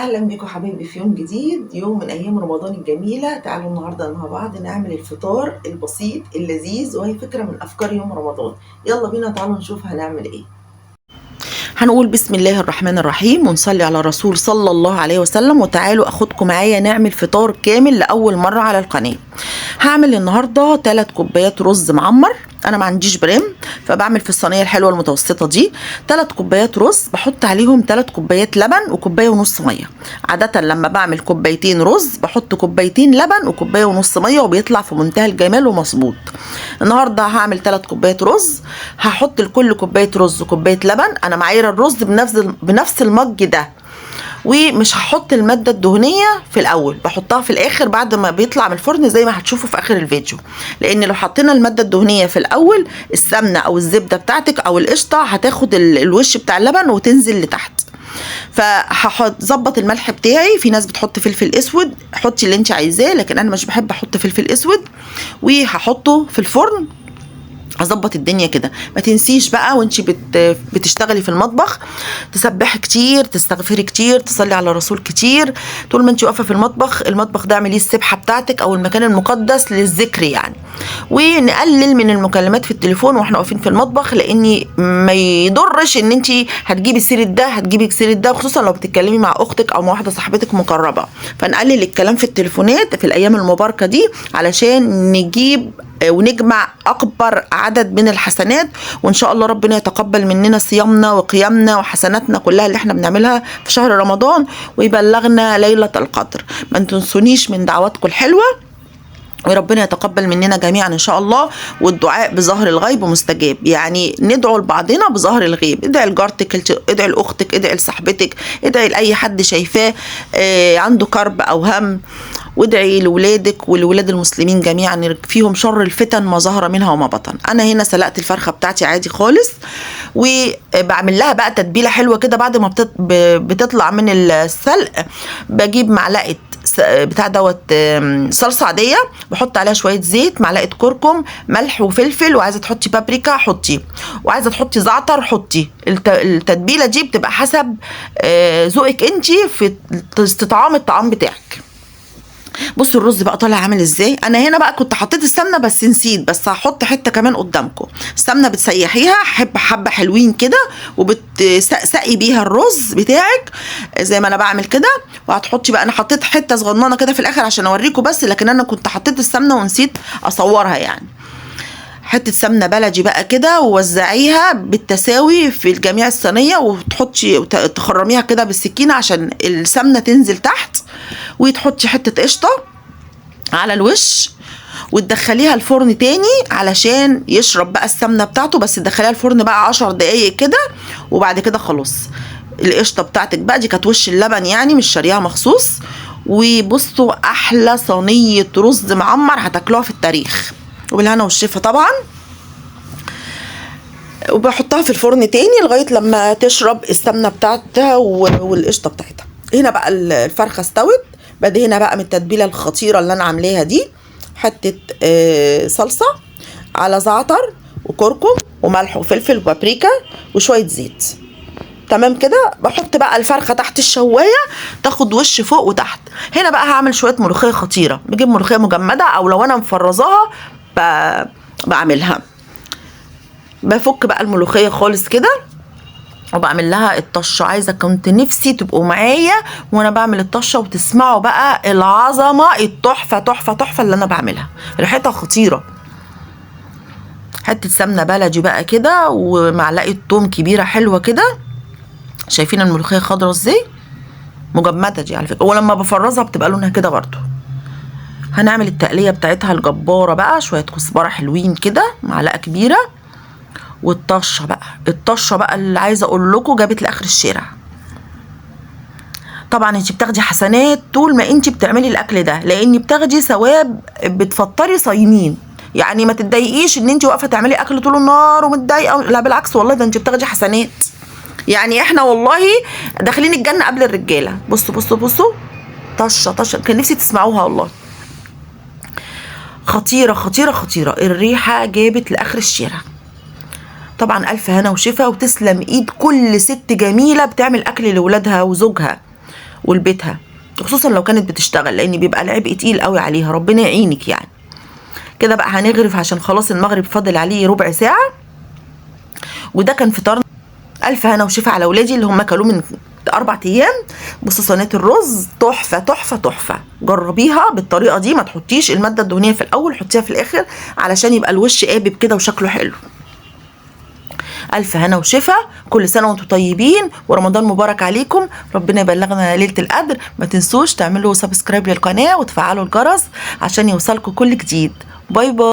اهلا بيكم حبايبي في يوم جديد، يوم من ايام رمضان الجميله. تعالوا النهارده مع بعض نعمل الفطار البسيط اللذيذ، وهي فكره من افكار يوم رمضان. يلا بينا تعالوا نشوف هنعمل ايه. هنقول بسم الله الرحمن الرحيم ونصلي على الرسول صلى الله عليه وسلم، وتعالوا اخدكم معايا نعمل فطار كامل لاول مره على القناه. هعمل النهارده 3 كوبايات رز معمر. انا ما عنديش بريم، فبعمل في الصينيه الحلوه المتوسطه دي 3 كوبايات رز، بحط عليهم 3 كوبايات لبن وكوبايه ونص ميه. عاده لما بعمل كوبايتين رز بحط كوبايتين لبن وكوبايه ونص ميه، وبيطلع في منتهى الجمال ومظبوط. النهارده هعمل 3 كوبايات رز، هحط لكل كوبايه رز كوبايه لبن. انا معايره الرز بنفس المج ده، ومش هحط المادة الدهنية في الأول، بحطها في الآخر بعد ما بيطلع من الفرن زي ما هتشوفوا في آخر الفيديو. لأن لو حطينا المادة الدهنية في الأول، السمنة أو الزبدة بتاعتك أو القشطة هتاخد الوش بتاع اللبن وتنزل لتحت. فهظبط الملح بتاعي. في ناس بتحط فلفل اسود، حطي اللي انت عايزاه، لكن انا مش بحب احط فلفل اسود. وهحطه في الفرن، اظبط الدنيا كده. ما تنسيش بقى وانت بتشتغلي في المطبخ تسبحي كتير، تستغفري كتير، تصلي على الرسول كتير. طول ما انت واقفه في المطبخ ده اعمليه السبحه بتاعتك او المكان المقدس للذكر يعني. ونقلل من المكالمات في التليفون واحنا واقفين في المطبخ، لان ما يضرش ان انت هتجيبي سيره ده، خصوصا لو بتتكلمي مع اختك او مع واحده صاحبتك مقربه. فنقلل الكلام في التليفونات في الايام المباركه دي، علشان نجيب ونجمع اكبر عدد من الحسنات. وان شاء الله ربنا يتقبل مننا صيامنا وقيامنا وحسناتنا كلها اللي احنا بنعملها في شهر رمضان، ويبلغنا ليلة القدر. ما تنسونيش من دعواتكم الحلوة، وربنا يتقبل مننا جميعا ان شاء الله. والدعاء بظهر الغيب مستجاب، يعني ندعو لبعضنا بظهر الغيب. ادعي لجارتك، ادعي لاختك، ادعي لصاحبتك، ادعي لاي حد شايفاه عنده كرب او هم، وادعي لولادك ولولاد المسلمين جميعا يكفيهم شر الفتن ما ظهر منها وما بطن. انا هنا سلقت الفرخه بتاعتي عادي خالص، وبعمل لها بقى تتبيله حلوه كده. بعد ما بتطلع من السلق بجيب معلقه بتاع دوت صلصه عاديه، بحط عليها شويه زيت، معلقه كركم، ملح وفلفل، وعايزه تحطي بابريكا حطي، وعايزه تحطي زعتر حطي. التتبيله دي بتبقى حسب ذوقك انت في استطعام الطعام بتاعك. بصوا الرز بقى طالع عامل ازاي. انا هنا بقى كنت حطيت السمنه بس نسيت، بس هحط حته كمان قدامكم. السمنه بتسيحيها حبه حلوين كده، وبتسقي بيها الرز بتاعك زي ما انا بعمل كده. وهتحطي بقى، انا حطيت حته صغننه كده في الاخر عشان اوريكم بس، لكن انا كنت حطيت السمنه ونسيت اصورها يعني. حته سمنه بلدي بقى كده، ووزعيها بالتساوي في جميع الصينيه، وتحطي تخرميها كده بالسكينه عشان السمنه تنزل تحت. وتحطي حته قشطه على الوش، وتدخليها الفرن تاني علشان يشرب بقى السمنه بتاعته. بس تدخليها الفرن بقى 10 دقايق كده، وبعد كده خلاص القشطه بتاعتك بقى دي كانت وش اللبن يعني، مش شاريها مخصوص. وبصوا احلى صينيه رز معمر هتاكلوها في التاريخ، وبالهنا والشفا طبعا. وبحطها في الفرن تاني لغايه لما تشرب السمنه بتاعتها والقشطه بتاعتها. هنا بقى الفرخه استوت. بدهنها بقى من التتبيله الخطيره اللي انا عاملاها دي، حته صلصه على زعتر وكركم وملح وفلفل وبابريكا وشويه زيت. تمام كده. بحط بقى الفرخه تحت الشوايه تاخد وش فوق وتحت. هنا بقى هعمل شويه ملوخيه خطيره. بجيب ملوخيه مجمده، او لو انا مفرزاها بعملها. بفك بقى الملوخيه خالص كده، وبعمل لها الطشه. عايزه كنت نفسي تبقوا معايا وانا بعمل الطشه وتسمعوا بقى العظمه التحفه تحفه تحفه اللي انا بعملها، ريحتها خطيره. حته سمنه بلدي بقى كده، ومعلقه توم كبيره حلوه كده. شايفين الملوخيه خضرا ازاي؟ مجمده دي على فكره، ولما بفرزها بتبقى لونها كده برضو. هنعمل التقليه بتاعتها الجباره بقى، شويه كزبره حلوين كده معلقه كبيره. والطشه بقى اللي عايزه اقول لكم جابت لاخر الشارع. طبعا انت بتاخدي حسنات طول ما انت بتعملي الاكل ده، لان بتاخدي ثواب، بتفطري صايمين يعني. ما تتضايقيش ان انت واقفه تعملي اكل طول النهار ومتضايقه، لا بالعكس والله، ده انت بتاخدي حسنات يعني. احنا والله داخلين الجنه قبل الرجاله. بصوا بصوا بصوا، طشه كان نفسي تسمعوها والله. خطيره خطيره خطيره، الريحه جابت لاخر الشارع. طبعا الف هنا وشفا، وتسلم ايد كل ست جميله بتعمل اكل لاولادها وزوجها. ولبيتها، خصوصا لو كانت بتشتغل، لان بيبقى العبء تقيل قوي عليها. ربنا يعينك يعني. كده بقى هنغرف عشان خلاص المغرب فاضل عليه ربع ساعه. وده كان فطارنا. الف هنا وشفا على ولادي اللي هم كلوه من 4 ايام. بصوا صينيه الرز تحفه تحفه تحفه، جربيها بالطريقه دي. ما تحطيش الماده الدهنيه في الاول، حطيها في الاخر علشان يبقى الوش قابب كده وشكله حلو. الف هنا وشفا، كل سنه وانتم طيبين، ورمضان مبارك عليكم. ربنا يبلغنا ليله القدر. ما تنسوش تعملوا سبسكرايب للقناه وتفعلوا الجرس عشان يوصلكم كل جديد. باي باي.